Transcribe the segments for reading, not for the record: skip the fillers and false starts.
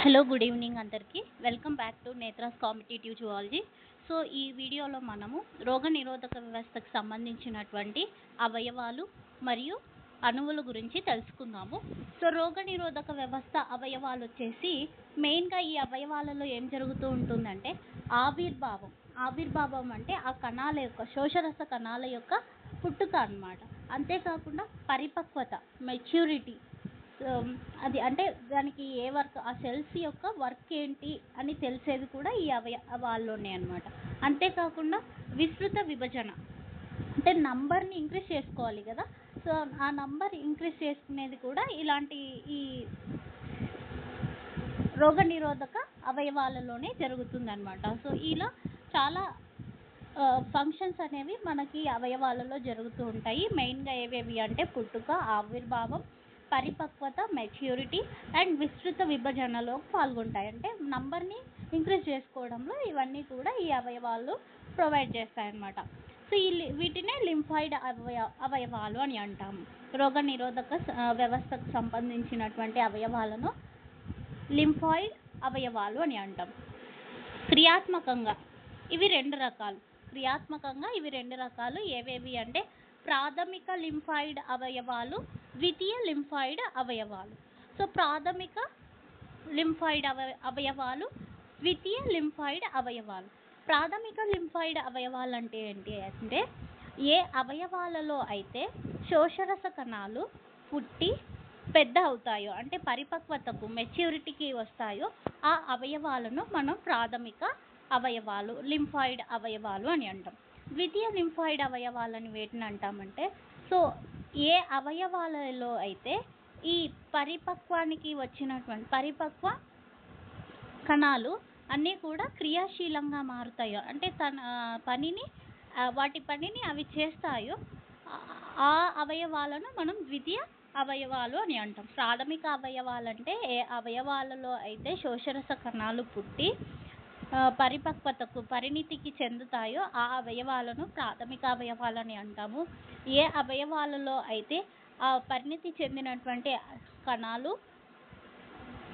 Hello good evening అందరికీ welcome back to Netra's competitive zoology. So ఈ వీడియోలో మనము రోగనిరోధక వ్యవస్థకు సంబంధించినటువంటి అవయవాలు మరియు అణువుల గురించి తెలుసుకుందాము. సో రోగనిరోధక వ్యవస్థ అవయవాలు వచ్చేసి మెయిన్గా ఈ అవయవాలలో ఏం జరుగుతూ ఉంటుందంటే ఆవిర్భావం అంటే ఆ కణాల యొక్క శోషరస కణాల యొక్క పుట్టుక అన్నమాట. అంతేకాకుండా పరిపక్వత మెచ్యూరిటీ, అది అంటే దానికి ఏ వర్క్ ఆ సెల్స్ యొక్క వర్క్ ఏంటి అని తెలిసేది కూడా ఈ అవయవాల్లోనే అనమాట. అంతేకాకుండా విస్తృత విభజన అంటే నంబర్ని ఇంక్రీజ్ చేసుకోవాలి కదా, సో ఆ నంబర్ ఇంక్రీజ్ చేసుకునేది కూడా ఇలాంటి ఈ రోగనిరోధక అవయవాలలోనే జరుగుతుందన్నమాట. సో ఇలా చాలా ఫంక్షన్స్ అనేవి మనకి అవయవాలలో జరుగుతూ ఉంటాయి. మెయిన్గా ఏవేవి అంటే పుట్టుక, ఆవిర్భావం, పరిపక్వత, మెచ్యూరిటీ అండ్ విస్తృత విభజనలో పాల్గొంటాయి. అంటే నంబర్ని ఇంక్రీజ్ చేసుకోవడంలో ఇవన్నీ కూడా ఈ అవయవాలు ప్రొవైడ్ చేస్తాయన్నమాట. సో వీటినే లింఫాయిడ్ అవయవాలు అని అంటాము. రోగనిరోధక వ్యవస్థకు సంబంధించినటువంటి అవయవాలను లింఫాయిడ్ అవయవాలు అని అంటాం. క్రియాత్మకంగా ఇవి రెండు రకాలు. ఏవేవి అంటే ప్రాథమిక లింఫాయిడ్ అవయవాలు, ద్వితీయ లింఫాయిడ్ అవయవాలు. సో ప్రాథమిక లింఫాయిడ్ అవయవాలు, ద్వితీయ లింఫాయిడ్ అవయవాలు. ప్రాథమిక లింఫాయిడ్ అవయవాలు అంటే ఏంటి అంటే ఏ అవయవాలలో అయితే శోషరస కణాలు పుట్టి పెద్ద అవుతాయో అంటే పరిపక్వతకు మెచ్యూరిటీకి వస్తాయో ఆ అవయవాలను మనం ప్రాథమిక అవయవాలు లింఫాయిడ్ అవయవాలు అని అంటాం. ద్వితీయ లింఫాయిడ్ అవయవాలని వేటిని అంటామంటే సో ఏ అవయవాలలో అయితే ఈ పరిపక్వానికి వచ్చినటువంటి పరిపక్వ కణాలు అన్నీ కూడా క్రియాశీలంగా మారుతాయో అంటే వాటి పనిని అవి చేస్తాయో ఆ అవయవాలను మనం ద్వితీయ అవయవాలు అని అంటాం. ప్రాథమిక అవయవాలంటే ఏ అవయవాలలో అయితే శోషరస కణాలు పుట్టి పరిణితికి చెందుతాయో ఆ అవయవాలను ప్రాథమిక అవయవాలని అంటాము. ఏ అవయవాలలో అయితే ఆ పరిణితి చెందినటువంటి కణాలు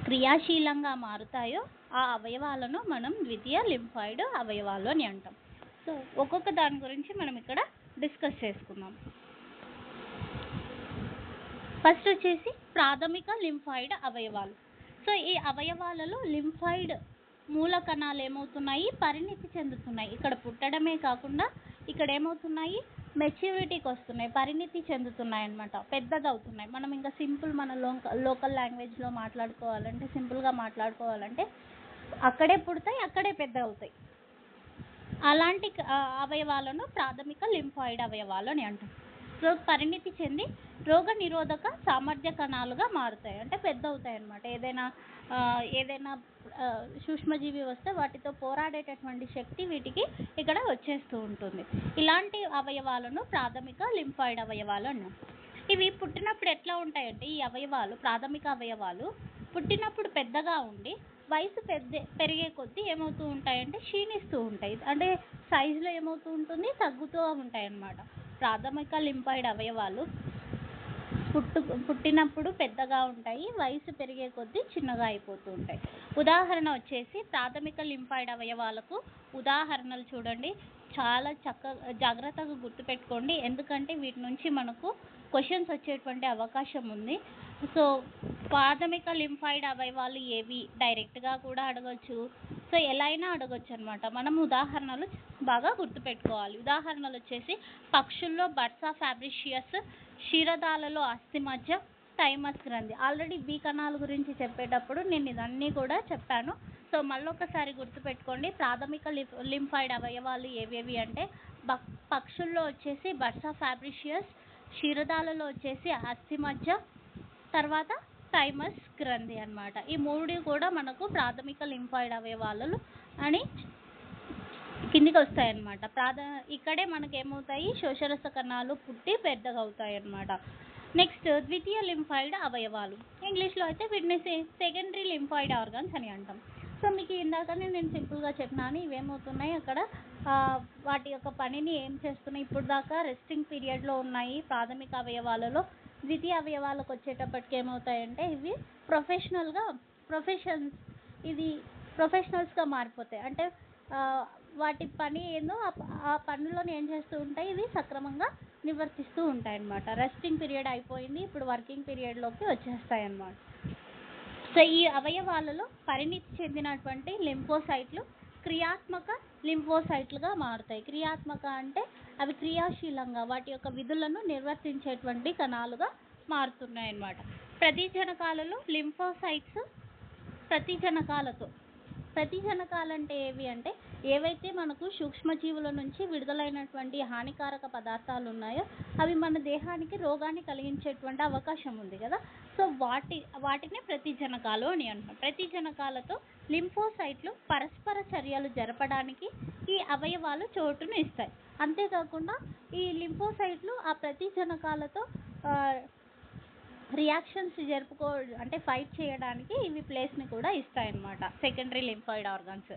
క్రియాశీలంగా మారుతాయో ఆ అవయవాలను మనం ద్వితీయ లింఫాయిడ్ అవయవాలు అని అంటాం. సో ఒక్కొక్క దాని గురించి మనం ఇక్కడ డిస్కస్ చేసుకుందాం. ఫస్ట్ వచ్చేసి ప్రాథమిక లింఫాయిడ్ అవయవాలు. సో ఈ అవయవాలలో లింఫాయిడ్ మూల కణాలు ఏమవుతున్నాయి, పరిణితి చెందుతున్నాయి. ఇక్కడ పుట్టడమే కాకుండా ఇక్కడ ఏమవుతున్నాయి, మెచ్యూరిటీకి వస్తున్నాయి, పరిణితి చెందుతున్నాయి అన్నమాట, పెద్దదవుతున్నాయి. మనం ఇంకా సింపుల్ మన లోకల్ లాంగ్వేజ్లో సింపుల్గా మాట్లాడుకోవాలంటే అక్కడే పుడతాయి, అక్కడే పెద్ద అవుతాయి. అలాంటి అవయవాలను ప్రాథమిక లింఫాయిడ్ అవయవాలు అని అంటాం. సో పరిణితి చెంది రోగ నిరోధక సామర్థ్య కణాలుగా మారుతాయి, అంటే పెద్ద అవుతాయి అన్నమాట. ఏదైనా సూక్ష్మజీవి వస్తే వాటితో పోరాడేటటువంటి శక్తి వీటికి ఇక్కడ వచ్చేస్తూ ఉంటుంది. ఇలాంటి అవయవాలను ప్రాథమిక లింఫాయిడ్ అవయవాలు అన్నాం. ఇవి పుట్టినప్పుడు ఎట్లా ఉంటాయంటే ఈ అవయవాలు ప్రాథమిక అవయవాలు పుట్టినప్పుడు పెద్దగా ఉండి వయసు పెరిగే కొద్దీ ఏమవుతూ ఉంటాయంటే క్షీణిస్తూ ఉంటాయి. అంటే సైజులో ఏమవుతూ ఉంటుంది, తగ్గుతూ ఉంటాయి అన్నమాట. ప్రాథమిక లింఫాయిడ్ అవయవాలు పుట్టినప్పుడు పెద్దగా ఉంటాయి, వయసు పెరిగే కొద్దీ చిన్నగా అయిపోతూ ఉంటాయి. ఉదాహరణ వచ్చేసి ప్రాథమిక లింఫాయిడ్ అవయవాలకు ఉదాహరణలు చూడండి. చాలా జాగ్రత్తగా గుర్తుపెట్టుకోండి, ఎందుకంటే వీటి నుంచి మనకు క్వశ్చన్స్ వచ్చేటువంటి అవకాశం ఉంది. సో ప్రాథమిక లింఫాయిడ్ అవయవాలు ఏవి డైరెక్ట్గా కూడా అడగచ్చు, సో ఎలా అయినా అడగచ్చు అనమాట. మనం ఉదాహరణలు బాగా గుర్తుపెట్టుకోవాలి. ఉదాహరణలు వచ్చేసి పక్షుల్లో బర్సా ఫ్యాబ్రిషియస్, క్షీరదాలలో అస్థిమజ్జ, థైమస్ గ్రంథి. ఆల్రెడీ బి కణాల గురించి చెప్పేటప్పుడు నేను ఇదన్నీ కూడా చెప్పాను. సో మళ్ళొకసారి గుర్తుపెట్టుకోండి. ప్రాథమిక లింఫాయిడ్ అవయవాలు ఏవేవి అంటే పక్షుల్లో వచ్చేసి బర్సా ఫ్యాబ్రిషియస్, క్షీరదాలలో వచ్చేసి అస్థిమజ్జ, తర్వాత థైమస్ గ్రంథి అన్నమాట. ఈ మూడు కూడా మనకు ప్రాథమిక లింఫాయిడ్ అవయవాలు అని కిందికి వస్తాయి అన్నమాట. ఇక్కడే మనకి ఏమవుతాయి, శోషరస కణాలు పుట్టి పెద్దగా అవుతాయి అన్నమాట. నెక్స్ట్ ద్వితీయ లింఫాయిడ్ అవయవాలు, ఇంగ్లీష్లో అయితే వీటిని సెకండరీ లింఫాయిడ్ ఆర్గాన్స్ అని అంటాం. సో మీకు ఇందాకనే నేను సింపుల్గా చెప్పినాను ఇవేమవుతున్నాయి అక్కడ వాటి యొక్క పనిని ఏం చేస్తున్నాయి. ఇప్పుడు దాకా రెస్టింగ్ పీరియడ్లో ఉన్నాయి ప్రాథమిక అవయవాలలో. ద్వితీయ అవయవాలకు వచ్చేటప్పటికి ఏమవుతాయంటే ఇవి ప్రొఫెషన్స్ ఇది ప్రొఫెషనల్స్గా మారిపోతాయి. అంటే ఆ, వాటి పని ఏందో ఆ పనులను ఏం చేస్తూ ఉంటాయి, ఇవి సక్రమంగా నివర్తిస్తూ ఉంటాయి అన్నమాట. రెస్టింగ్ పీరియడ్ అయిపోయింది, ఇప్పుడు వర్కింగ్ పీరియడ్లోకి వచ్చేస్తాయి అన్నమాట. సో ఈ అవయవాలలో పరిణితి చెందినటువంటి లింఫోసైట్లు క్రియాత్మక లింఫోసైట్లుగా మారుతాయి. క్రియాత్మక అంటే అవి క్రియాశీలంగా వాటి యొక్క విధులను నిర్వర్తించేటువంటి కణాలుగా మారుతున్నాయి అన్నమాట. ప్రతిజనకాలలో లింఫోసైట్స్ ప్రతిజనకాలతో ప్రతిజనకాలంటే ఏవి అంటే ఏవైతే మనకు సూక్ష్మజీవుల నుంచి విడుదలైనటువంటి హానికారక పదార్థాలు ఉన్నాయో అవి మన దేహానికి రోగాన్ని కలిగించేటువంటి అవకాశం ఉంది కదా. సో వాటిని ప్రతిజనకాలు అని అంటాం. ప్రతిజనకాలతో లింఫోసైట్లు పరస్పర చర్యలు జరపడానికి ఈ అవయవాలు చోటును ఇస్తాయి. అంతేకాకుండా ఈ లింఫోసైట్లు ఆ ప్రతిజనకాలతో రియాక్షన్స్ అంటే ఫైట్ చేయడానికి ఇవి ప్లేస్ని కూడా ఇస్తాయన్నమాట. సెకండరీ లింఫాయిడ్ ఆర్గాన్స్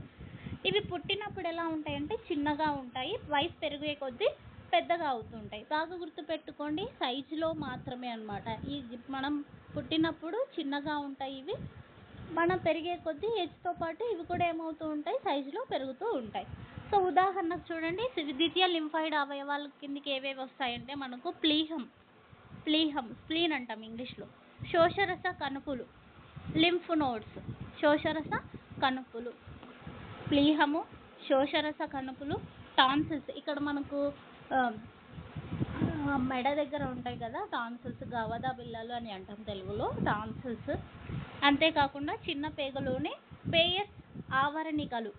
ఇవి పుట్టినప్పుడు ఎలా ఉంటాయంటే చిన్నగా ఉంటాయి, వయసు పెరిగే కొద్దీ పెద్దగా అవుతుంటాయి. బాగా గుర్తుపెట్టుకోండి, సైజులో మాత్రమే అన్నమాట. మనం పుట్టినప్పుడు చిన్నగా ఉంటాయి ఇవి, మనం పెరిగే కొద్దీ ఏజ్తో పాటు ఇవి కూడా ఏమవుతూ ఉంటాయి, సైజులో పెరుగుతూ ఉంటాయి. సో ఉదాహరణకు చూడండి, ద్వితీయ లింఫాయిడ్ అవయవాల కిందికి ఏవేవి వస్తాయంటే మనకు ప్లీహం, స్ప్లీన్ అంటాం ఇంగ్లీష్లో, శోషరస కణుపులు, లింఫ్ నోడ్స్, శోషరస కణుపులు, ప్లీహము, శోషరస కణుపులు, టాన్సిల్స్, ఇక్కడ మనకు మెడ దగ్గర ఉంటాయి కదా టాన్సిల్స్, గవద బిళ్ళలు అని అంటాం తెలుగులో, టాన్సిల్స్. అంతేకాకుండా చిన్న పేగులోని పేయస్ ఆవరణికలు,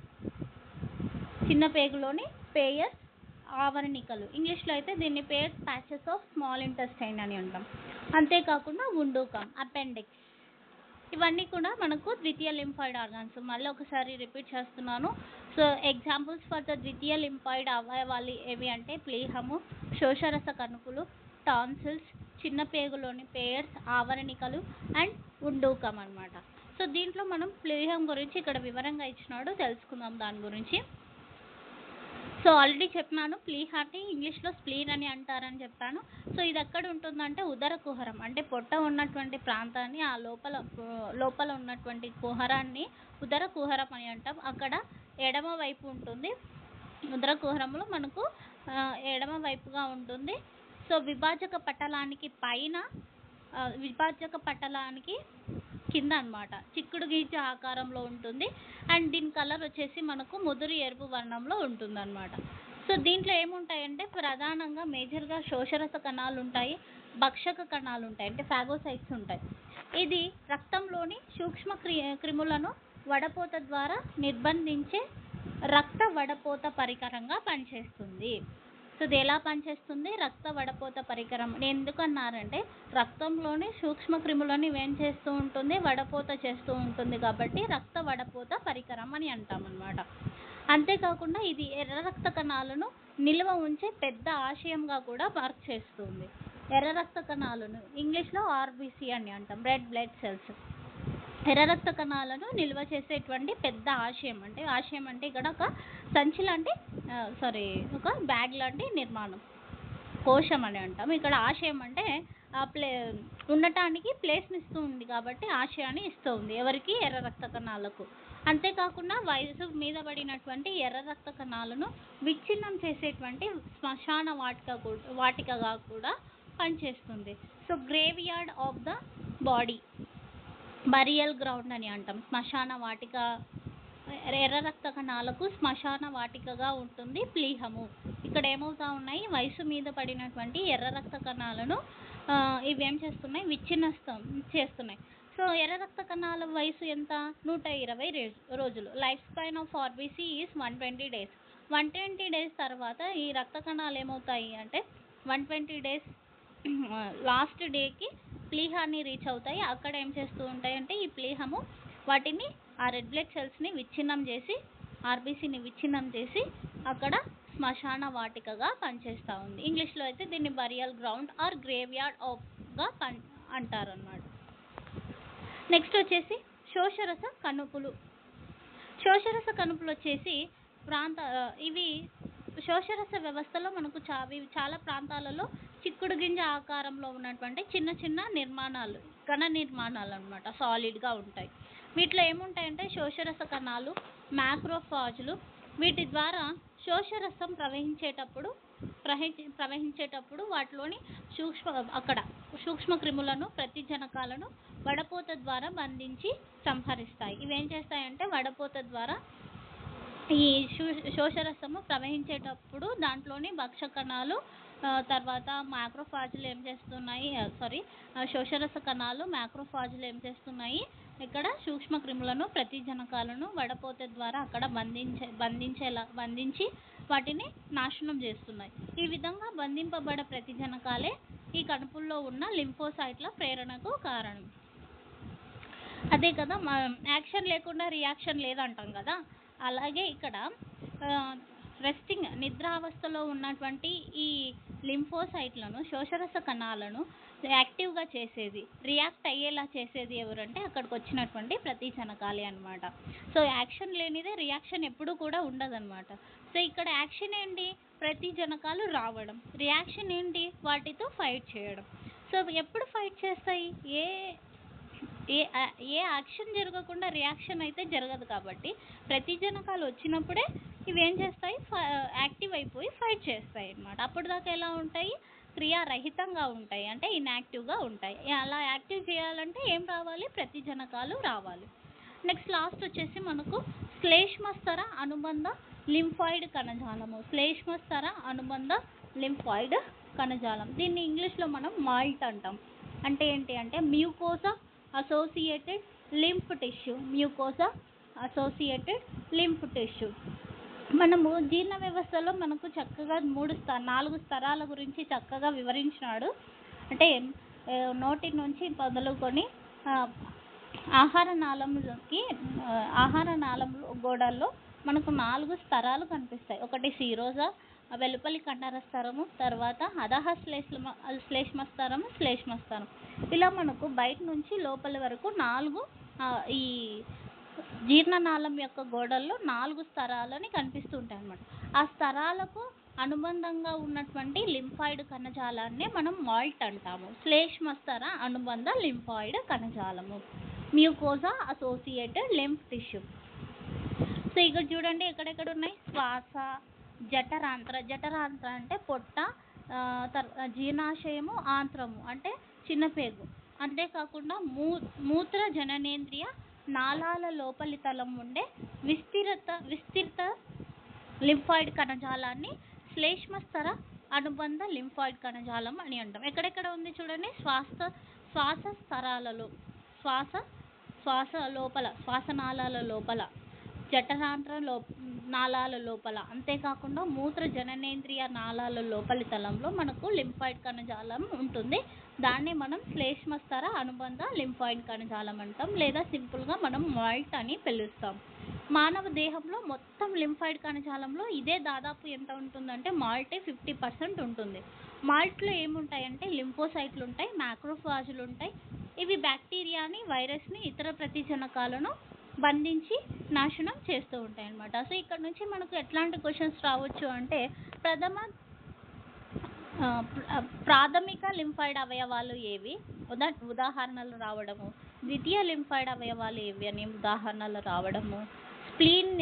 ఇంగ్లీష్లో అయితే దీన్ని Peyer's patches of small intestine అని అంటాం. అంతేకాకుండా ఉండుకం, అపెండిక్స్, ఇవన్నీ కూడా మనకు ద్వితీయ లింఫాయిడ్ ఆర్గాన్స్. మళ్ళీ ఒకసారి రిపీట్ చేస్తున్నాను. సో ఎగ్జాంపుల్స్ ఫర్ ద ద్వితీయ లింఫాయిడ్ అవయవాలు ఏవి అంటే ప్లీహము, శోషరస కణుపులు, టాన్సిల్స్, చిన్న పేగులోని పేయర్స్ ఆవరణికలు అండ్ ఉండుకం అన్నమాట. సో దీంట్లో మనం ప్లీహం గురించి ఇక్కడ వివరంగా ఇచ్చినాడు, తెలుసుకుందాం దాని గురించి. సో ఆల్రెడీ చెప్పినాను, ప్లీహాన్ని ఇంగ్లీష్లో స్ప్లీన్ అని అంటారని చెప్పాను. సో ఇది ఎక్కడ ఉంటుందంటే ఉదర కుహరం, అంటే పొట్ట ఉన్నటువంటి ప్రాంతాన్ని, ఆ లోపల ఉన్నటువంటి కుహరాన్ని ఉదర కుహరం అని అంటాం. అక్కడ ఎడమ వైపు ఉంటుంది, ఉదర కుహరంలో మనకు ఎడమ వైపుగా ఉంటుంది. సో విభాజక పటలానికి కింద అన్నమాట చిక్కుడు గీచ ఆకారంలో ఉంటుంది. అండ్ దీని కలర్ వచ్చేసి మనకు ముదురు ఎరుపు వర్ణంలో ఉంటుందన్నమాట. సో దీంట్లో ఏముంటాయంటే ప్రధానంగా మేజర్గా శోషరస కణాలు ఉంటాయి, భక్షక కణాలు ఉంటాయి, అంటే ఫాగోసైట్స్ ఉంటాయి. ఇది రక్తంలోని సూక్ష్మ క్రిములను వడపోత ద్వారా నిర్బంధించే రక్త వడపోత పరికరంగా పనిచేస్తుంది. సో ఇది ఎలా పనిచేస్తుంది, రక్త వడపోత పరికరం ఎందుకన్నారంటే రక్తంలోని సూక్ష్మ క్రిములను ఏం చేస్తూ ఉంటుంది, వడపోత చేస్తూ ఉంటుంది, కాబట్టి రక్త వడపోత పరికరం అని అంటాం అన్నమాట. అంతేకాకుండా ఇది ఎర్ర రక్త కణాలను నిల్వ ఉంచే పెద్ద ఆశయంగా కూడా వర్క్ చేస్తుంది. ఎర్ర రక్త కణాలను ఇంగ్లీష్లో ఆర్బీసీ అని అంటాం, రెడ్ బ్లడ్ సెల్స్. ఎర్ర రక్త కణాలను నిల్వ చేసేటువంటి పెద్ద ఆశయం అంటే ఇక్కడ ఒక సంచి లాంటి ఒక బ్యాగ్ లాంటి నిర్మాణం, కోశం అని అంటాం. ఇక్కడ ఆశయం అంటే ఉండటానికి ప్లేస్ని ఇస్తూ ఉంది కాబట్టి ఆశయాన్ని ఇస్తూ ఉంది ఎవరికి, ఎర్ర రక్త కణాలకు. అంతేకాకుండా వయసు మీద పడినటువంటి ఎర్ర రక్త కణాలను విచ్ఛిన్నం చేసేటువంటి శ్మశాన వాటికగా కూడా పనిచేస్తుంది. So grave yard of the body, burial ground అని అంటాం. శ్మశాన వాటిక, ఎర్ర రక్త కణాలకు శ్మశాన వాటికగా ఉంటుంది ప్లీహము. ఇక్కడ ఏమవుతా ఉన్నాయి, వయసు మీద పడినటువంటి ఎర్ర రక్త కణాలను ఇవి ఏం చేస్తున్నాయి, చేస్తున్నాయి. సో ఎర్ర రక్త కణాల వయసు ఎంత, 120 రోజులు. Life span of RBC is 120 days. 120 days తర్వాత ఈ రక్త కణాలు ఏమవుతాయి అంటే 120 days లాస్ట్ డేకి ప్లీహాన్ని రీచ్ అవుతాయి. అక్కడ ఏం చేస్తూ ఉంటాయి అంటే ఈ ప్లీహము వాటిని, ఆ రెడ్ బ్లడ్ సెల్స్ని విచ్ఛిన్నం చేసి, ఆర్బీసీని విచ్ఛిన్నం చేసి అక్కడ శ్మశాన వాటికగా పనిచేస్తూ ఉంది. ఇంగ్లీష్లో అయితే దీన్ని burial ground or graveyard ఆఫ్గా అంటారు అన్నమాట. నెక్స్ట్ వచ్చేసి శోషరస కణుపులు. శోషరస కణుపులు వచ్చేసి ఇవి శోషరస వ్యవస్థలో మనకు చాలా ప్రాంతాలలో చిక్కుడు గింజ ఆకారంలో ఉన్నటువంటి చిన్న చిన్న నిర్మాణాలు, ఘన నిర్మాణాలు అన్నమాట, సాలిడ్గా ఉంటాయి. వీటిలో ఏముంటాయంటే శోషరస కణాలు, మ్యాక్రోఫాజ్లు. వీటి ద్వారా శోషరసం ప్రవహించేటప్పుడు వాటిలోని సూక్ష్మ అక్కడ సూక్ష్మ క్రిములను, ప్రతిజనకాలను వడపోత ద్వారా బంధించి సంహరిస్తాయి. ఇవేం చేస్తాయంటే వడపోత ద్వారా ఈ శోషరసము ప్రవహించేటప్పుడు దాంట్లోని భక్ష కణాలు, తర్వాత మ్యాక్రోఫాజ్లు ఏం చేస్తున్నాయి, శోషరస కణాలు, మ్యాక్రోఫాజ్లు ఏం చేస్తున్నాయి, ఇక్కడ సూక్ష్మ క్రిములను, ప్రతిజనకాలను వడపోత ద్వారా అక్కడ బంధించి వాటిని నాశనం చేస్తున్నాయి. ఈ విధంగా బంధింపబడ ప్రతిజనకాలే ఈ కణుపుల్లో ఉన్న లింఫోసైట్ల ప్రేరణకు కారణం. అదే కదా, యాక్షన్ లేకుండా రియాక్షన్ లేదంటాం కదా, అలాగే ఇక్కడ నిద్రావస్థలో ఉన్నటువంటి ఈ లింఫోసైట్లను, శోషరస కణాలను యాక్టివ్గా చేసేది, రియాక్ట్ అయ్యేలా చేసేది ఎవరంటే అక్కడికి వచ్చినటువంటి ప్రతిజనకాలే అనమాట. సో యాక్షన్ లేనిదే రియాక్షన్ ఎప్పుడు కూడా ఉండదన్నమాట. సో ఇక్కడ యాక్షన్ ఏంటి, ప్రతిజనకాలు రావడం, రియాక్షన్ ఏంటి, వాటితో ఫైట్ చేయడం. సో ఎప్పుడు ఫైట్ చేస్తాయి, ఏ యాక్షన్ జరగకుండా రియాక్షన్ అయితే జరగదు కాబట్టి ప్రతిజనకాలు వచ్చినప్పుడే ఇవేం చేస్తాయి, యాక్టివ్ అయిపోయి ఫైట్ చేస్తాయి అన్నమాట. అప్పుడు దాకా ఎలా ఉంటాయి, క్రియారహితంగా ఉంటాయి, అంటే ఇన్యాక్టివ్గా ఉంటాయి. అలా యాక్టివ్ చేయాలంటే ఏం రావాలి, ప్రతిజనకాలు రావాలి. నెక్స్ట్ లాస్ట్ వచ్చేసి మనకు శ్లేష్మస్తర అనుబంధ లింఫాయిడ్ కణజాలము. శ్లేష్మస్తర అనుబంధ లింఫాయిడ్ కణజాలం, దీన్ని ఇంగ్లీష్లో మనం మాల్ట్ అంటాం. అంటే ఏంటి అంటే mucosa associated lymph tissue. Mucosa associated lymph tissue. మనము జీర్ణ వ్యవస్థలో మనకు చక్కగా 4 స్తరాల గురించి చక్కగా వివరించినాడు. అంటే నోటి నుంచి మొదలుకొని ఆహార నాళం గోడల్లో మనకు 4 స్తరాలు కనిపిస్తాయి. ఒకటి శీరోజా, వెలుపలి కండర స్తరము, తర్వాత అధః శ్లేష్మస్తరం. ఇలా మనకు బయట నుంచి లోపలి వరకు 4 ఈ జీర్ణనాళం యొక్క గోడల్లో 4 స్తరాలని కనిపిస్తుంటాయి అన్నమాట. ఆ స్తరాలకు అనుబంధంగా ఉన్నటువంటి లింఫాయిడ్ కణజాలాన్ని మనం మాల్ట్ అంటాము. శ్లేష్మస్తర అనుబంధ లింఫాయిడ్ కణజాలము, mucosa associated lymph tissue. So ఇక్కడ చూడండి ఎక్కడెక్కడ ఉన్నాయి, శ్వాస, జఠరాంత్ర అంటే పొట్ట, జీర్ణాశయము, ఆంత్రము అంటే చిన్నపేగు. అంతేకాకుండా మూత్ర జననేంద్రియ నాళాల లోపలి తలం ఉండే విస్తృత లింఫాయిడ్ కణజాలాన్ని శ్లేష్మస్తర అనుబంధ లింఫాయిడ్ కణజాలం అని అంటాం. ఎక్కడెక్కడ ఉంది చూడండి, శ్వాస స్తరాలలో, శ్వాసనాళాల లోపల, జఠరాంత్ర నాళాల లోపల, అంతేకాకుండా మూత్ర జననేంద్రియ నాళాల లోపలి తలంలో మనకు లింఫాయిడ్ కణజాలం ఉంటుంది. దాన్ని మనం శ్లేష్మస్తర అనుబంధ లింఫాయిడ్ కణజాలం అంటాం, లేదా సింపుల్గా మనం మాల్ట్ అని పిలుస్తాం. మానవ దేహంలో మొత్తం లింఫాయిడ్ కణజాలంలో ఇదే దాదాపు ఎంత ఉంటుందంటే మాల్టే 50% ఉంటుంది. మాల్ట్లో ఏముంటాయంటే లింఫోసైట్లు ఉంటాయి, మ్యాక్రోఫాజ్లు ఉంటాయి. ఇవి బ్యాక్టీరియాని, వైరస్ని, ఇతర ప్రతిజనకాలను బంధించి నాశనం చేస్తూ ఉంటాయి అన్నమాట. సో ఇక్కడ నుంచి మనకు ఎట్లాంటి క్వశ్చన్స్ రావచ్చు అంటే ప్రాథమిక లింఫాయిడ్ అవయవాలు ఏవి, ఉదాహరణలు రావడము, ద్వితీయ లింఫాయిడ్ అవయవాలు ఏవి అని ఉదాహరణలు రావడము, స్ప్లీన్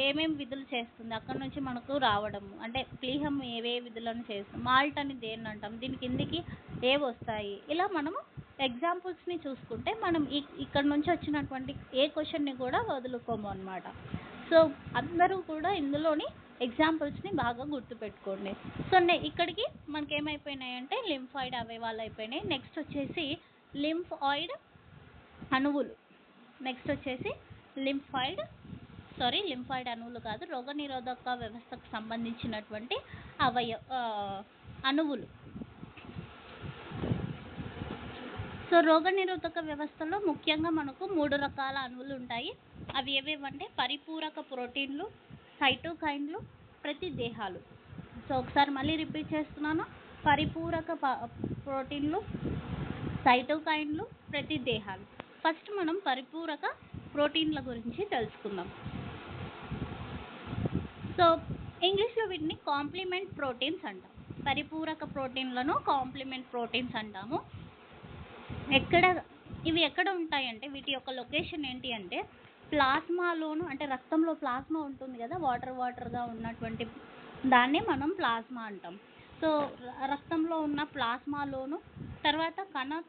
ఏమేమి విధులు చేస్తుంది అక్కడ నుంచి మనకు రావడము, అంటే ప్లీహం ఏవే విధులను చేస్తుంది, మాల్ట్ అని దేన్ని అంటాం, దీని కిందికి ఏవి వస్తాయి. ఇలా మనము ఎగ్జాంపుల్స్ని చూసుకుంటే మనం ఇక్కడ నుంచి వచ్చినటువంటి ఏ క్వశ్చన్ని కూడా వదులుకోము అన్నమాట. సో అందరూ కూడా ఇందులోని ఎగ్జాంపుల్స్ని బాగా గుర్తుపెట్టుకోండి. సో ఇక్కడికి మనకి ఏమైపోయినాయంటే లింఫాయిడ్ అవయవాలు అయిపోయినాయి. నెక్స్ట్ వచ్చేసి లింఫాయిడ్ అణువులు. లింఫాయిడ్ అణువులు కాదు, రోగనిరోధక వ్యవస్థకు సంబంధించినటువంటి అణువులు. సో రోగనిరోధక వ్యవస్థలో ముఖ్యంగా మనకు 3 రకాల అణువులు ఉంటాయి. అవి ఏవేవంటే పరిపూరక ప్రోటీన్లు, సైటోకైన్లు, ప్రతిదేహాలు. సో ఒకసారి మళ్ళీ రిపీట్ చేస్తున్నాను, పరిపూరక ప్రోటీన్లు, సైటోకైన్లు, ప్రతిదేహాలు. ఫస్ట్ మనం పరిపూరక ప్రోటీన్ల గురించి తెలుసుకుందాం. సో ఇంగ్లీష్లో వీటిని కాంప్లిమెంట్ ప్రోటీన్స్ అంటాం. పరిపూరక ప్రోటీన్లను కాంప్లిమెంట్ ప్రోటీన్స్ అంటాము. ఇవి ఎక్కడ ఉంటాయంటే వీటి యొక్క లొకేషన్ ఏంటి అంటే ప్లాస్మాలోను, అంటే రక్తంలో ప్లాస్మా ఉంటుంది కదా, వాటర్గా ఉన్నటువంటి దాన్ని మనం ప్లాస్మా అంటాం. సో రక్తంలో ఉన్న ప్లాస్మాలోను, తర్వాత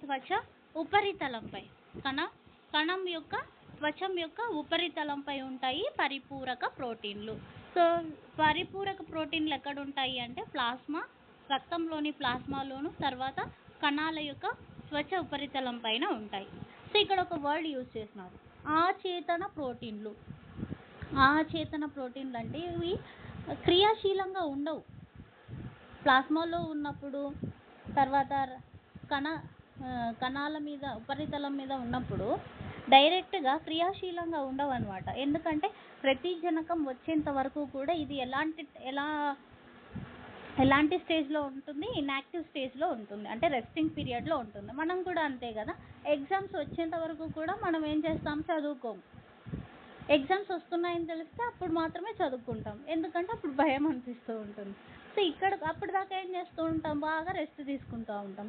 త్వచ ఉపరితలంపై కణం యొక్క త్వచం యొక్క ఉపరితలంపై ఉంటాయి పరిపూరక ప్రోటీన్లు. సో పరిపూరక ప్రోటీన్లు ఎక్కడ ఉంటాయి అంటే రక్తంలోని ప్లాస్మాలోను, తర్వాత కణాల యొక్క త్వచ ఉపరితలం పైన ఉంటాయి. సో ఇక్కడ ఒక వర్డ్ యూజ్ చేసినారు, ఆచేతన ప్రోటీన్లు. ఆచేతన ప్రోటీన్లు అంటే ఇవి క్రియాశీలంగా ఉండవు. ప్లాస్మాలో ఉన్నప్పుడు, తర్వాత కణాల మీద ఉపరితలం మీద ఉన్నప్పుడు డైరెక్ట్గా క్రియాశీలంగా ఉండవు అనమాట. ఎందుకంటే ప్రతిజనకం వచ్చేంత వరకు కూడా ఇది ఎలాంటి స్టేజ్లో ఉంటుంది, ఇన్యాక్టివ్ స్టేజ్లో ఉంటుంది, అంటే రెస్టింగ్ పీరియడ్లో ఉంటుంది. మనం కూడా అంతే కదా, ఎగ్జామ్స్ వచ్చేంత వరకు కూడా మనం ఏం చేస్తాం, చదువుకోము. ఎగ్జామ్స్ వస్తున్నాయని తెలిస్తే అప్పుడు మాత్రమే చదువుకుంటాం, ఎందుకంటే అప్పుడు భయం అనిపిస్తూ ఉంటుంది. సో అప్పటిదాకా ఏం చేస్తూ ఉంటాం, బాగా రెస్ట్ తీసుకుంటూ ఉంటాం.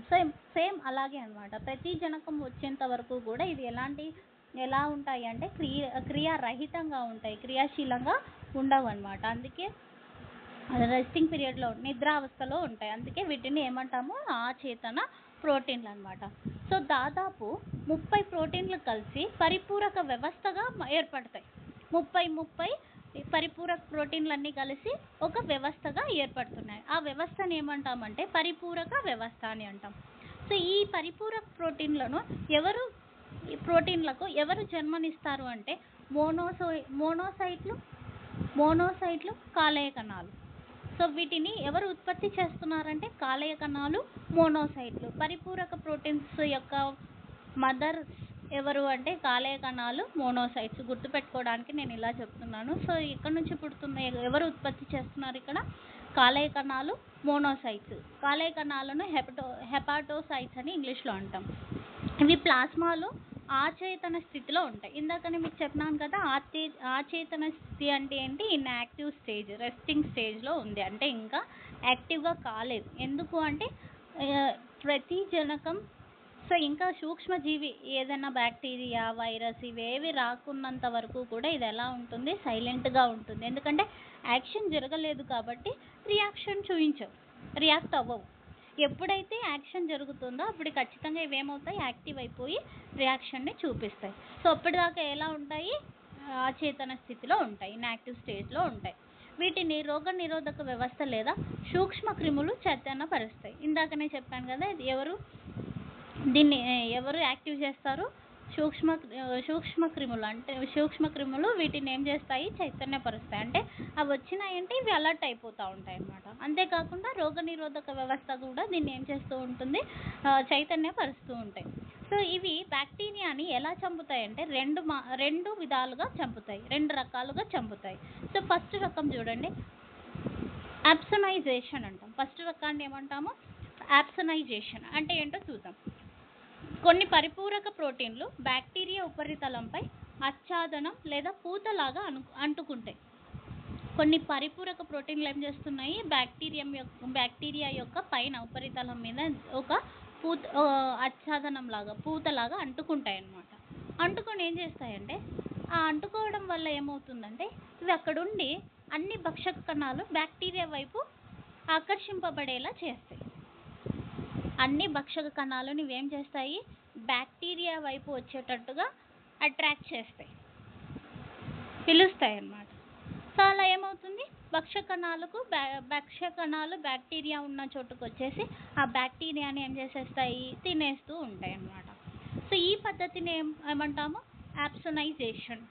సేమ్ అలాగే అనమాట. ప్రతి జనకం వచ్చేంత వరకు కూడా ఇది ఎలా ఉంటాయి అంటే క్రియారహితంగా ఉంటాయి, క్రియాశీలంగా ఉండవు అనమాట. అందుకే రెస్టింగ్ పీరియడ్లో, నిద్రావస్థలో ఉంటాయి. అందుకే వీటిని ఏమంటాము, ఆచేతన ప్రోటీన్లు అనమాట. సో దాదాపు 30 ప్రోటీన్లు కలిసి పరిపూరక వ్యవస్థగా ఏర్పడతాయి. 30 పరిపూరక ప్రోటీన్లన్నీ కలిసి ఒక వ్యవస్థగా ఏర్పడుతున్నాయి. ఆ వ్యవస్థను ఏమంటామంటే పరిపూరక వ్యవస్థ అని అంటాం. సో ఈ పరిపూరక ప్రోటీన్లకు ఎవరు జన్మనిస్తారు అంటే మోనోసైట్లు కాలేయ కణాలు. సో వీటిని ఎవరు ఉత్పత్తి చేస్తున్నారంటే కాలేయ కణాలు, మోనోసైట్లు. పరిపూరక ప్రోటీన్స్ యొక్క మదర్ ఎవరు అంటే కాలేయ కణాలు, మోనోసైట్స్. గుర్తుపెట్టుకోవడానికి నేను ఇలా చెప్తున్నాను. సో ఇక్కడ నుంచి ఎవరు ఉత్పత్తి చేస్తున్నారు ఇక్కడ, కాలేయ కణాలు, మోనోసైట్స్. కాలేయ కణాలను హెపాటోసైట్స్ అని ఇంగ్లీష్లో అంటాం. ఇవి ప్లాస్మాలో ఆచేతన స్థితిలో ఉంటాయి. ఇందాకనే మీకు చెప్పినాను కదా, ఆచేతన స్థితి అంటే ఏంటి, ఇన్యాక్టివ్ స్టేజ్, రెస్టింగ్ స్టేజ్లో ఉంది, అంటే ఇంకా యాక్టివ్గా కాలేదు. ఎందుకు అంటే ప్రతి జనకం, సో ఇంకా సూక్ష్మజీవి ఏదైనా బ్యాక్టీరియా, వైరస్ ఇవేవి రాకున్నంత వరకు కూడా ఇది ఎలా ఉంటుంది, సైలెంట్గా ఉంటుంది. ఎందుకంటే యాక్షన్ జరగలేదు కాబట్టి రియాక్ట్ అవ్వవు. ఎప్పుడైతే యాక్షన్ జరుగుతుందో అప్పుడు ఖచ్చితంగా ఇవేమవుతాయి, యాక్టివ్ అయిపోయి రియాక్షన్ని చూపిస్తాయి. సో అప్పటిదాకా ఎలా ఉంటాయి, అచేతన స్థితిలో ఉంటాయి, ఇన్యాక్టివ్ స్టేజ్లో ఉంటాయి. వీటిని రోగనిరోధక వ్యవస్థ లేదా సూక్ష్మ క్రిములు చైతన్యపరుస్తాయి. ఇందాకనే చెప్పాను కదా, ఇది దీన్ని ఎవరు యాక్టివ్ చేస్తారు, సూక్ష్మ క్రిములు. అంటే సూక్ష్మ క్రిములు వీటిని ఏం చేస్తాయి, చైతన్యపరుస్తాయి. అంటే అవి వచ్చినాయంటే ఇవి అలర్ట్ అయిపోతూ ఉంటాయి అన్నమాట. అంతేకాకుండా రోగనిరోధక వ్యవస్థ కూడా దీన్ని ఏం చేస్తూ ఉంటుంది, చైతన్యపరుస్తూ ఉంటాయి. సో ఇవి బ్యాక్టీరియాని ఎలా చంపుతాయి అంటే రెండు విధాలుగా చంపుతాయి, 2 రకాలుగా చంపుతాయి. సో ఫస్ట్ రకం చూడండి, యాప్సనైజేషన్ అంటాం. ఫస్ట్ రకాన్ని ఏమంటాము, యాప్సనైజేషన్. అంటే ఏంటో చూద్దాం. కొన్ని పరిపూరక ప్రోటీన్లు బ్యాక్టీరియా ఉపరితలంపై ఆచ్ఛాదనం లేదా పూతలాగా అంటుకుంటాయి. కొన్ని పరిపూరక ప్రోటీన్లు ఏం చేస్తున్నాయి, బ్యాక్టీరియా యొక్క పైన ఉపరితలం మీద ఒక ఆచ్ఛాదనం లాగా, పూతలాగా అంటుకుంటాయి అన్నమాట. అంటుకొని ఏం చేస్తాయంటే, ఆ అంటుకోవడం వల్ల ఏమవుతుందంటే ఇవి అక్కడుండి అన్ని భక్షక కణాలు బ్యాక్టీరియా వైపు ఆకర్షింపబడేలా చేస్తాయి. అన్ని భక్షక కణాలను ఇవేం చేస్తాయి, బ్యాక్టీరియా వైపు వచ్చేటట్టుగా అట్రాక్ట్ చేస్తాయి, పిలుస్తాయి అన్నమాట. సో అలా ఏమవుతుంది, భక్షక కణాలు బ్యాక్టీరియా ఉన్న చోటుకు వచ్చేసి ఆ బ్యాక్టీరియాని ఏం చేసేస్తాయి, తినేస్తూ ఉంటాయి అన్నమాట. సో ఈ పద్ధతిని ఏమంటాము, యాప్సనైజేషన్.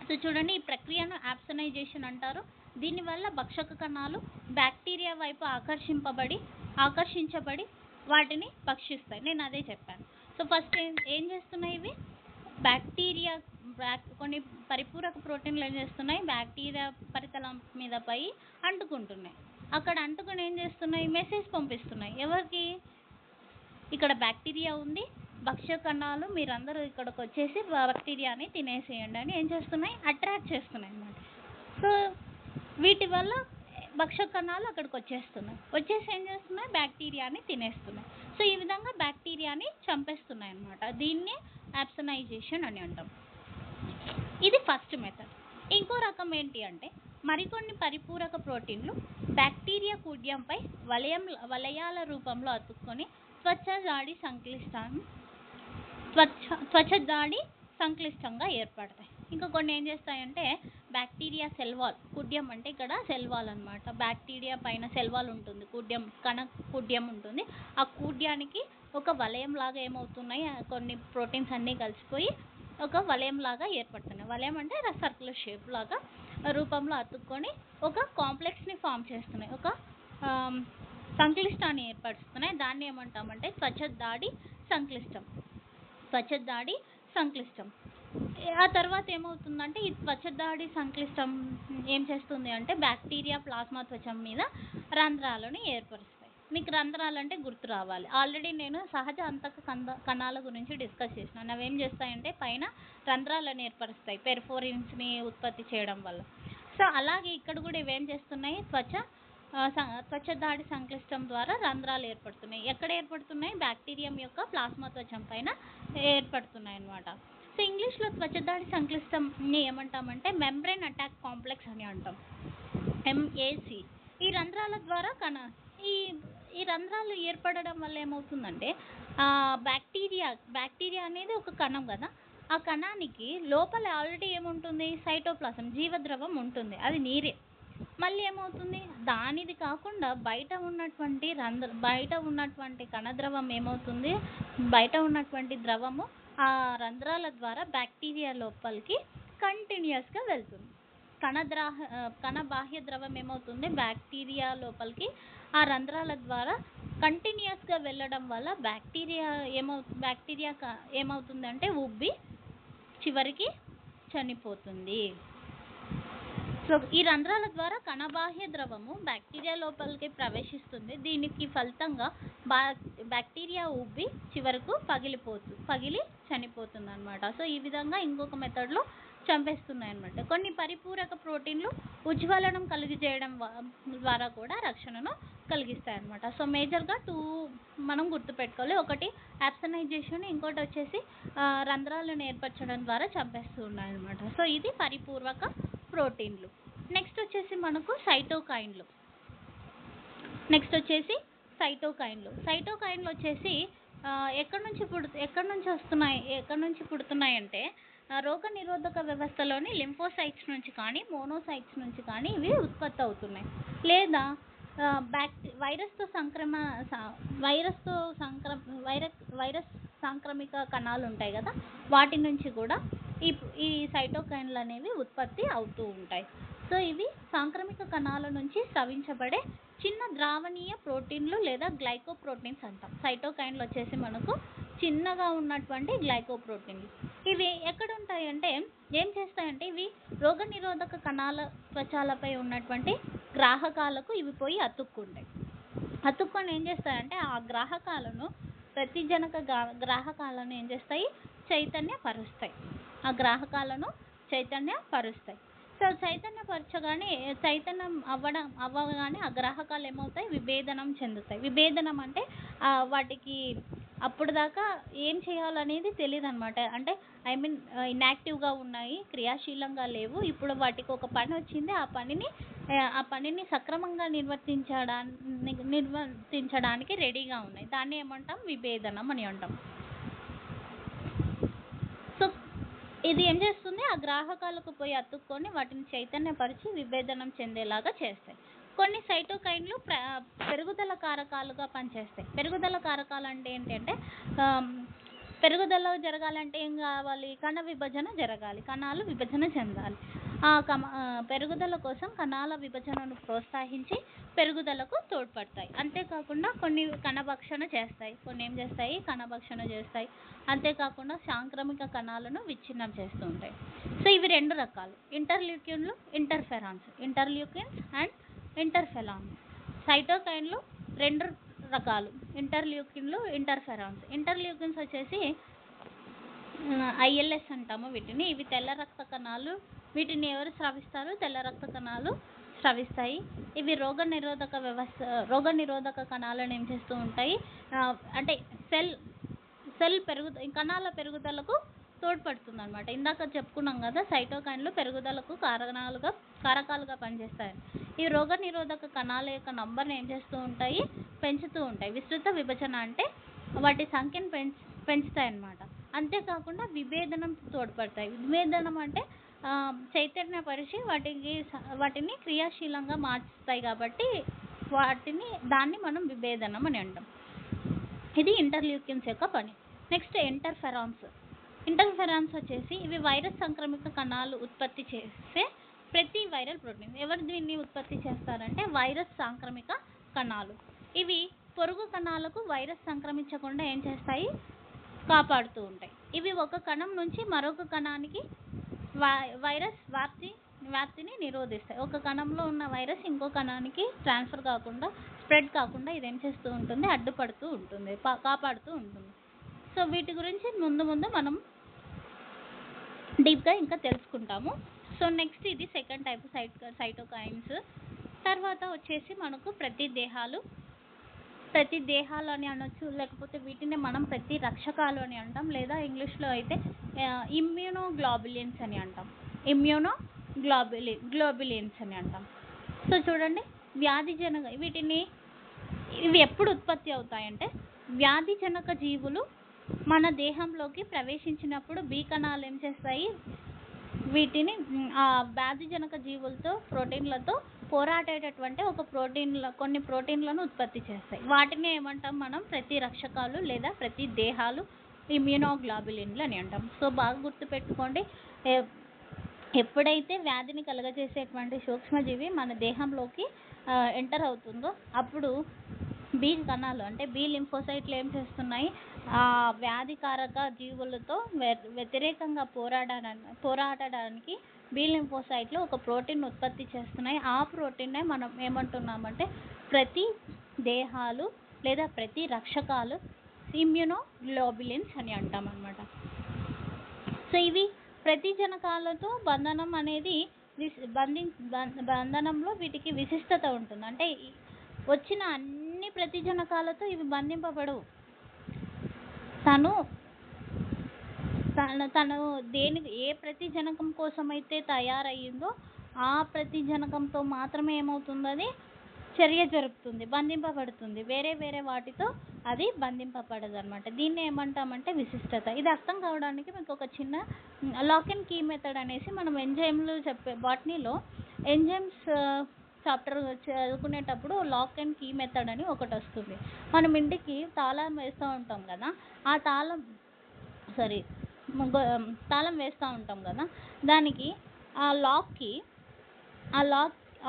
సో చూడండి, ఈ ప్రక్రియను యాప్సనైజేషన్ అంటారు. దీనివల్ల భక్షక కణాలు బ్యాక్టీరియా వైపు ఆకర్షించబడి వాటిని భక్షిస్తాయి. నేను అదే చెప్పాను. సో ఫస్ట్ ఏం చేస్తున్నాయి, ఇవి కొన్ని పరిపూరక ప్రోటీన్లు ఏం చేస్తున్నాయి, బ్యాక్టీరియా పరితలం మీద పై అంటుకుంటున్నాయి. అక్కడ అంటుకుని ఏం చేస్తున్నాయి, మెసేజ్ పంపిస్తున్నాయి. ఎవరికి, ఇక్కడ బ్యాక్టీరియా ఉంది, భక్షక కణాలు మీరందరూ ఇక్కడికి వచ్చేసి బ్యాక్టీరియాని తినేసేయండి అని ఏం చేస్తున్నాయి, అట్రాక్ట్ చేస్తున్నాయి అన్నమాట. సో వీటి వల్ల భక్షక కణాలు అక్కడికి వచ్చేసి ఏం చేస్తున్నాయి, బ్యాక్టీరియాని తినేస్తున్నాయి. సో ఈ విధంగా బ్యాక్టీరియాని చంపేస్తున్నాయి అన్నమాట. దీన్ని యాప్సనైజేషన్ అని అంటాం. ఇది ఫస్ట్ మెథడ్. ఇంకో రకం ఏంటి అంటే మరికొన్ని పరిపూరక ప్రోటీన్లు బ్యాక్టీరియా కుడ్యంపై వలయాల రూపంలో అతుక్కొని త్వచ దాడి సంక్లిష్టంగా ఏర్పడతాయి. ఇంకా కొన్ని ఏం చేస్తాయంటే బ్యాక్టీరియా సెల్ వాల్, కుడ్యం అంటే ఇక్కడ సెల్ వాల్ అనమాట. బ్యాక్టీరియా పైన సెల్ వాల్ ఉంటుంది, కుడ్యం ఉంటుంది. ఆ కుడ్యానికి ఒక వలయం లాగా ఏమవుతున్నాయి, కొన్ని ప్రోటీన్స్ అన్నీ కలిసిపోయి ఒక వలయం లాగా ఏర్పడుతున్నాయి. వలయం అంటే సర్కులర్ షేప్ లాగా రూపంలో అతుక్కొని ఒక కాంప్లెక్స్ని ఫామ్ చేస్తున్నాయి, ఒక సంక్లిష్టాన్ని ఏర్పరుస్తున్నాయి. దాన్ని ఏమంటామంటే త్వచదాడి సంక్లిష్టం. ఆ తర్వాత ఏమవుతుందంటే ఈ త్వచదాడి సంక్లిష్టం ఏం చేస్తుంది అంటే బ్యాక్టీరియా ప్లాస్మా త్వచం మీద రంధ్రాలను ఏర్పరుస్తాయి. మీకు రంధ్రాలు అంటే గుర్తు రావాలి, ఆల్రెడీ నేను సహజ అంతక కణాల గురించి డిస్కస్ చేసినాను. అవి ఏం చేస్తాయంటే పైన రంధ్రాలను ఏర్పరుస్తాయి పెర్ఫోరిన్స్ని ఉత్పత్తి చేయడం వల్ల. సో అలాగే ఇక్కడ కూడా ఇవేం చేస్తున్నాయి, త్వచదాడి సంక్లిష్టం ద్వారా రంధ్రాలు ఏర్పడుతున్నాయి. ఎక్కడ ఏర్పడుతున్నాయి, బ్యాక్టీరియం యొక్క ప్లాస్మా త్వచం పైన ఏర్పడుతున్నాయి అన్నమాట. సో ఇంగ్లీష్లో త్వచదాడి సంక్లిష్టంని ఏమంటామంటే మెంబ్రెయిన్ అటాక్ కాంప్లెక్స్ అని అంటాం, MAC. ఈ రంధ్రాల ద్వారా ఈ రంధ్రాలు ఏర్పడడం వల్ల ఏమవుతుందంటే బ్యాక్టీరియా అనేది ఒక కణం కదా, ఆ కణానికి లోపల ఆల్రెడీ ఏముంటుంది, సైటోప్లాజం జీవద్రవం ఉంటుంది, అది నీరే. మళ్ళీ ఏమవుతుంది, దానిది కాకుండా బయట ఉన్నటువంటి కణద్రవం ఏమవుతుంది, బయట ఉన్నటువంటి ద్రవము ఆ రంధ్రాల ద్వారా బ్యాక్టీరియా లోపలికి కంటిన్యూస్గా వెళ్తుంది. కణ బాహ్య ద్రవం ఏమవుతుంది, బ్యాక్టీరియా లోపలికి ఆ రంధ్రాల ద్వారా కంటిన్యూస్గా వెళ్ళడం వల్ల బ్యాక్టీరియా ఏమవుతుందంటే ఉబ్బి చివరికి చనిపోతుంది. సో ఈ రంధ్రాల ద్వారా కణబాహ్య ద్రవము బ్యాక్టీరియా లోపలికి ప్రవేశిస్తుంది. దీనికి ఫలితంగా బ్యాక్టీరియా ఉబ్బి చివరకు పగిలి చనిపోతుంది అనమాట. సో ఈ విధంగా ఇంకొక మెథడ్లో చంపేస్తున్నాయి అనమాట. కొన్ని పరిపూరక ప్రోటీన్లు ఉజ్వలనం కలిగజేయడం ద్వారా కూడా రక్షణను కలిగిస్తాయి అనమాట. సో మేజర్గా 2 మనం గుర్తుపెట్టుకోవాలి, ఒకటి యాప్సనైజేషన్, ఇంకోటి వచ్చేసి రంధ్రాలను ఏర్పరచడం ద్వారా చంపేస్తూ ఉన్నాయి అనమాట. సో ఇది పరిపూరక ప్రోటీన్లు. నెక్స్ట్ వచ్చేసి మనకు సైటోకైన్లు వచ్చేసి ఎక్కడి నుంచి పుడుతున్నాయి అంటే రోగ నిరోధక వ్యవస్థలోని లింఫోసైట్స్ నుంచి కానీ మోనోసైట్స్ నుంచి కానీ ఇవి ఉత్పత్తి అవుతున్నాయి. లేదా వైరస్ సాంక్రమిక కణాలు ఉంటాయి కదా, వాటి నుంచి కూడా ఈ సైటోకైన్లు అనేవి ఉత్పత్తి అవుతూ ఉంటాయి. సో ఇవి సాంక్రమిక కణాల నుంచి స్రవించబడే చిన్న ద్రావణీయ ప్రోటీన్లు లేదా గ్లైకోప్రోటీన్స్ అంటాం. సైటోకైన్లు వచ్చేసి మనకు చిన్నగా ఉన్నటువంటి గ్లైకోప్రోటీన్లు. ఇవి ఎక్కడ ఉంటాయంటే ఏం చేస్తాయంటే ఇవి రోగనిరోధక కణాల త్వచాలపై ఉన్నటువంటి గ్రాహకాలకు ఇవి పోయి అతుక్కొని ఏం చేస్తాయంటే ఆ గ్రాహకాలను ప్రతిజనక గ్రాహకాలను ఏం చేస్తాయి, చైతన్యపరుస్తాయి. సో చైతన్యం అవ్వగానే ఆ గ్రాహకాలు ఏమవుతాయి, విభేదనం చెందుతాయి. విభేదనం అంటే వాటికి అప్పుడు దాకా ఏం చేయాలనేది తెలియదు అనమాట. అంటే ఇన్యాక్టివ్గా ఉన్నాయి, క్రియాశీలంగా లేవు. ఇప్పుడు వాటికి ఒక పని వచ్చింది, ఆ పనిని సక్రమంగా నిర్వర్తించడానికి రెడీగా ఉన్నాయి. దాన్ని ఏమంటాం, విభేదనం అని అంటాం. సో ఇది ఏం చేస్తుంది, ఆ గ్రాహకాలకు పోయి అతుక్కొని వాటిని చైతన్యపరిచి విభేదనం చెందేలాగా చేస్తాయి. కొన్ని సైటోకైన్లు పెరుగుదల కారకాలుగా పనిచేస్తాయి. పెరుగుదల కారకాలు అంటే ఏంటంటే పెరుగుదల జరగాలంటే ఏం కావాలి, కణ విభజన జరగాలి, కణాలు విభజన చెందాలి. పెరుగుదల కోసం కణాల విభజనను ప్రోత్సహించి పెరుగుదలకు తోడ్పడతాయి. అంతేకాకుండా కొన్ని కణభక్షణ చేస్తాయి, అంతేకాకుండా సాంక్రమిక కణాలను విచ్ఛిన్నం చేస్తూ ఉంటాయి. సో ఇవి 2 రకాలు, ఇంటర్ల్యూకిన్లు, ఇంటర్ఫెరాన్స్ అండ్ ఇంటర్ఫెలాన్స్. సైటోకైన్లు 2 రకాలు, ఇంటర్ల్యూకిన్లు, ఇంటర్ఫెరాన్స్ వచ్చేసి ILS అంటాము వీటిని. ఇవి తెల్ల రక్త కణాలు. వీటిని ఎవరు స్రవిస్తారు, తెల్ల రక్త కణాలు స్రవిస్తాయి. ఇవి రోగ నిరోధక కణాలను ఏం చేస్తూ ఉంటాయి, అంటే కణాల పెరుగుదలకు తోడ్పడుతుంది అనమాట. ఇందాక చెప్పుకున్నాం కదా, సైటోకైన్లు పెరుగుదలకు కారకాలుగా పనిచేస్తాయి. ఈ రోగ నిరోధక కణాల యొక్క నంబర్ని ఏం చేస్తూ ఉంటాయి, పెంచుతూ ఉంటాయి. విస్తృత విభజన అంటే వాటి సంఖ్యను పెంచుతాయి అన్నమాట. అంతేకాకుండా విభేదనం తోడ్పడతాయి. విభేదనం అంటే చైతన్యపరిచి వాటిని క్రియాశీలంగా మార్చుతాయి కాబట్టి దాన్ని మనం విభేదనం అని అంటాం. ఇది ఇంటర్ల్యూకిన్స్ యొక్క పని. నెక్స్ట్ ఇంటర్ఫెరాన్స్ వచ్చేసి ఇవి వైరస్ సంక్రమిత కణాలు ఉత్పత్తి చేసే ప్రతి వైరల్ ప్రోటీన్. ఎవరు దీన్ని ఉత్పత్తి చేస్తారంటే వైరస్ సాంక్రమిక కణాలు. ఇవి పొరుగు కణాలకు వైరస్ సంక్రమించకుండా ఏం చేస్తాయి, కాపాడుతూ ఉంటాయి. ఇవి ఒక కణం నుంచి మరొక కణానికి వైరస్ వ్యాప్తిని నిరోధిస్తాయి. ఒక కణంలో ఉన్న వైరస్ ఇంకో కణానికి స్ప్రెడ్ కాకుండా ఇదేం చేస్తూ ఉంటుంది, అడ్డుపడుతూ ఉంటుంది, కాపాడుతూ ఉంటుంది. సో వీటి గురించి ముందు మనం డీప్గా ఇంకా తెలుసుకుంటాము. సో నెక్స్ట్ ఇది సెకండ్ టైప్ సైటోకైన్స్. తర్వాత వచ్చేసి మనకు ప్రతిదేహాలు అని అనొచ్చు, లేకపోతే వీటిని మనం ప్రతిరక్షకాలు అని అంటాం, లేదా ఇంగ్లీష్లో అయితే ఇమ్యూనోగ్లోబులిన్స్ అని అంటాం. గ్లోబులిన్స్ అని అంటాం. సో చూడండి, ఇవి ఎప్పుడు ఉత్పత్తి అవుతాయంటే వ్యాధిజనక జీవులు మన దేహంలోకి ప్రవేశించినప్పుడు బి కణాలు ఏం చేస్తాయి, వీటిని ఆ వ్యాధిజనక జీవులతో ప్రోటీన్లతో పోరాడేటటువంటి కొన్ని ప్రోటీన్లను ఉత్పత్తి చేస్తాయి. వాటిని ఏమంటాం మనం, ప్రతిరక్షకాలు లేదా ప్రతిదేహాలు, ఇమ్యూనోగ్లోబులిన్లు అని అంటాం. సో బాగా గుర్తుపెట్టుకోండి, ఎప్పుడైతే వ్యాధిని కలుగజేసేటువంటి సూక్ష్మజీవి మన దేహంలోకి ఎంటర్ అవుతుందో అప్పుడు బి కణాలు అంటే బి లింఫోసైట్లు ఏం చేస్తున్నాయి, ఆ వ్యాధికారక జీవులతో వ్యతిరేకంగా పోరాడడానికి బి లింఫోసైట్లు ఒక ప్రోటీన్ ఉత్పత్తి చేస్తున్నాయి. ఆ ప్రోటీన్నే మనం ఏమంటున్నామంటే ప్రతి దేహాలు లేదా ప్రతి రక్షకాలు, ఇమ్యూనోగ్లోబులిన్స్ అని అంటాం అన్నమాట. సో ఇవి ప్రతిజనకాలతో బంధనం అనేది బంధనంలో వీటికి విశిష్టత ఉంటుంది. అంటే వచ్చిన అన్ని ప్రతిజనకాలతో ఇవి బంధింపబడవు. తను ఏ ప్రతిజనకం కోసం అయితే తయారయ్యిందో ఆ ప్రతిజనకంతో మాత్రమే ఏమవుతుంది, అది చర్య జరుపుతుంది, బంధింపబడుతుంది. వేరే వాటితో అది బంధింపబడదు అనమాట. దీన్ని ఏమంటామంటే విశిష్టత. ఇది అర్థం కావడానికి మీకు ఒక చిన్న లాక్ అండ్ కీ మెథడ్ అనేసి మనం ఎంజైమ్లు బాటనీలో ఎంజైమ్స్ చాప్టర్ చదువుకునేటప్పుడు లాక్ అండ్ కీ మెథడ్ అని ఒకటి వస్తుంది. మనం ఇంటికి తాళం వేస్తూ ఉంటాం కదా, తాళం వేస్తూ ఉంటాం కదా, దానికి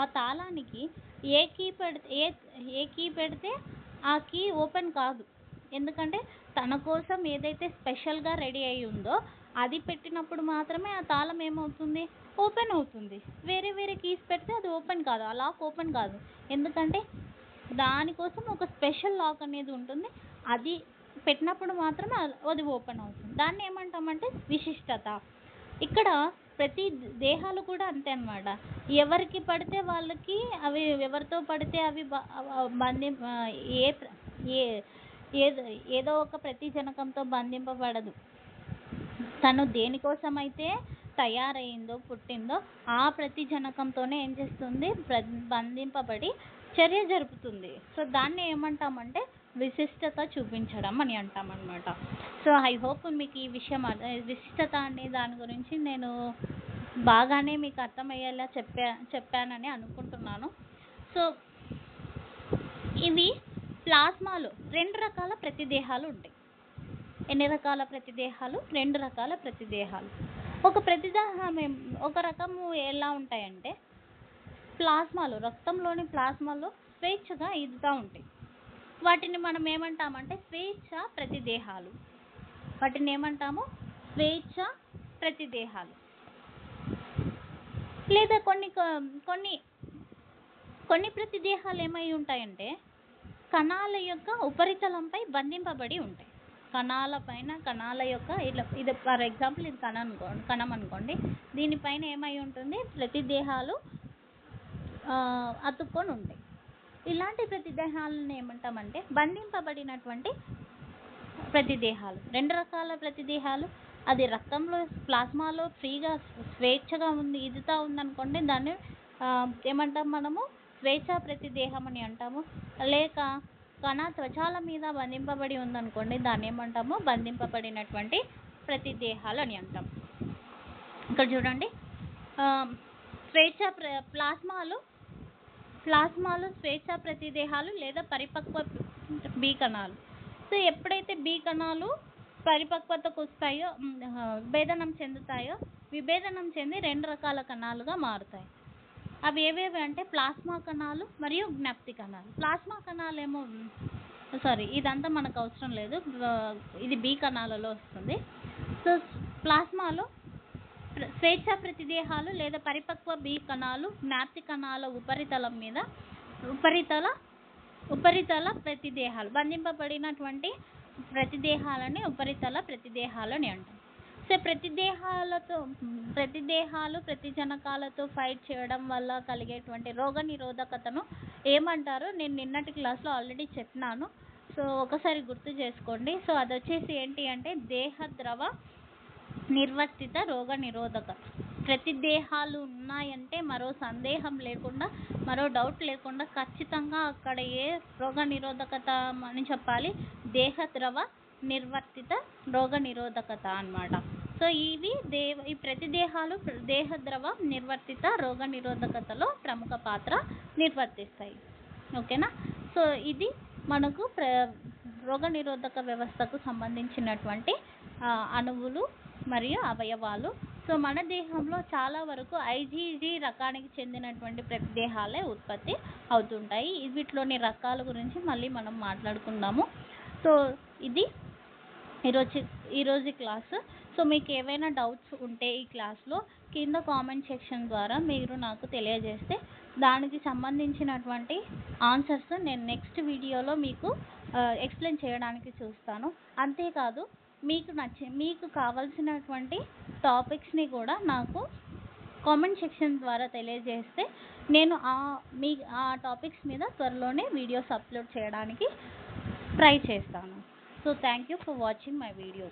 ఆ తాళానికి ఏ కీ పెడితే ఆ కీ ఓపెన్ కాదు. ఎందుకంటే తన కోసం ఏదైతే స్పెషల్గా రెడీ అయి ఉందో అది పెట్టినప్పుడు మాత్రమే ఆ తాళం ఏమవుతుంది, ఓపెన్ అవుతుంది. వేరే కీస్ పెడితే అది ఓపెన్ కాదు, ఆ లాక్ ఓపెన్ కాదు. ఎందుకంటే దానికోసం ఒక స్పెషల్ లాక్ అనేది ఉంటుంది, అది పెట్టినప్పుడు మాత్రమే అది ఓపెన్ అవుతుంది. దాన్ని ఏమంటామంటే విశిష్టత. ఇక్కడ ప్రతి దేహాలు కూడా అంతే అన్నమాట. ఎవరికి పడితే వాళ్ళకి అవి, ఎవరితో పడితే అవి ఏదో ఒక ప్రతిజనకంతో బంధింపబడదు. తను దేనికోసమైతే తయారైందో పుట్టిందో ఆ ప్రతిజనకంతోనే ఏం చేస్తుంది, బంధింపబడి చర్య జరుపుతుంది. సో దాన్ని ఏమంటామంటే విశిష్టత చూపించడం అని అంటాం అన్నమాట. సో ఐ హోప్ మీకు ఈ విషయం విశిష్టత అనే దాని గురించి నేను బాగానే మీకు అర్థమయ్యేలా చెప్పానని అనుకుంటున్నాను. సో ఇవి ప్లాస్మాలో 2 రకాల ప్రతిదేహాలు ఉంటాయి. ఎన్ని రకాల ప్రతిదేహాలు? 2 రకాల ప్రతిదేహాలు. ఒక రకము ఎలా ఉంటాయంటే రక్తంలోని ప్లాస్మాలో స్వేచ్ఛగా ఈదుతూ ఉంటాయి. వాటిని మనం ఏమంటామంటే స్వేచ్ఛ ప్రతిదేహాలు. లేదా కొన్ని ప్రతిదేహాలు ఏమై ఉంటాయంటే కణాల యొక్క ఉపరితలంపై బంధింపబడి ఉంటాయి. కణాల యొక్క ఇది ఫర్ ఎగ్జాంపుల్ ఇది కణం అనుకోండి, దీనిపైన ఏమై ఉంటుంది, ప్రతిదేహాలు అతుక్కొని ఉంటాయి. ఇలాంటి ప్రతిదేహాలను ఏమంటామంటే బంధింపబడినటువంటి ప్రతిదేహాలు, రెండు రకాల ప్రతిదేహాలు. అది రక్తంలో ప్లాస్మాలో ఫ్రీగా స్వేచ్ఛగా ఉంది ఈదుతా ఉందనుకోండి, దాన్ని ఏమంటాం మనము స్వేచ్ఛా ప్రతిదేహం అని అంటాము. లేక త్వచాల మీద బంధింపబడి ఉందనుకోండి, దాన్ని ఏమంటాము బంధింపబడినటువంటి ప్రతిదేహాలు అని అంటాం. ఇక్కడ చూడండి, స్వేచ్ఛ ప్లాస్మాలు స్వేచ్ఛా ప్రతిదేహాలు లేదా పరిపక్వ బి కణాలు. సో ఎప్పుడైతే బి కణాలు పరిపక్వతకు వస్తాయో, విభేదనం చెంది రెండు రకాల కణాలుగా మారుతాయి. అవి ఏవేవి అంటే ప్లాస్మా కణాలు మరియు జ్ఞప్తి కణాలు. ప్లాస్మా కణాలు ఏమో ఇదంతా మనకు అవసరం లేదు, ఇది బి కణాలలో వస్తుంది. సో ప్లాస్మాలో స్వేచ్ఛా ప్రతిదేహాలు లేదా పరిపక్వ బి కణాలు జ్ఞప్తి కణాల ఉపరితలం మీద ఉపరితల ప్రతిదేహాలు, బంధింపబడినటువంటి ప్రతిదేహాలని ఉపరితల ప్రతిదేహాలని అంటాం. సో ప్రతిదేహాలు ప్రతిజనకాలతో ఫైట్ చేయడం వల్ల కలిగేటువంటి రోగ నిరోధకతను ఏమంటారో నేను నిన్నటి క్లాస్లో ఆల్రెడీ చెప్పినాను. సో ఒకసారి గుర్తు చేసుకోండి. సో అది వచ్చేసి ఏంటి అంటే దేహద్రవ నిర్వర్తిత రోగ నిరోధక. ప్రతిదేహాలు ఉన్నాయంటే మరో సందేహం లేకుండా, మరో డౌట్ లేకుండా ఖచ్చితంగా అక్కడ ఏ రోగ నిరోధకత అని చెప్పాలి, దేహద్రవ నిర్వర్తిత రోగ నిరోధకత అన్నమాట. సో ఇవి ఈ ప్రతిదేహాలు దేహద్రవ నిర్వర్తిత రోగ నిరోధకతలో ప్రముఖ పాత్ర నిర్వర్తిస్తాయి. ఓకేనా. సో ఇది మనకు రోగ నిరోధక వ్యవస్థకు సంబంధించినటువంటి అణువులు మరియు అవయవాలు. సో మన దేహంలో చాలా వరకు ఐజీజీ రకానికి చెందినటువంటి ప్రతిదేహాలే ఉత్పత్తి అవుతుంటాయి. వీటిలోని రకాల గురించి మళ్ళీ మనం మాట్లాడుకుందాము. సో ఇది ఈరోజు క్లాస్. సో మీకు ఏవైనా డౌట్స్ ఉంటే ఈ క్లాస్లో కింద కామెంట్ సెక్షన్ ద్వారా మీరు నాకు తెలియజేస్తే దానికి సంబంధించినటువంటి ఆన్సర్స్ నేను నెక్స్ట్ వీడియోలో మీకు ఎక్స్ప్లెయిన్ చేయడానికి చూస్తాను. అంతేకాదు మీకు కావాల్సినటువంటి టాపిక్స్ని కూడా నాకు కామెంట్ సెక్షన్ ద్వారా తెలియజేస్తే నేను ఆ టాపిక్స్ మీద త్వరలోనే వీడియోస్ అప్లోడ్ చేయడానికి ట్రై చేస్తాను. So thank you for watching my video.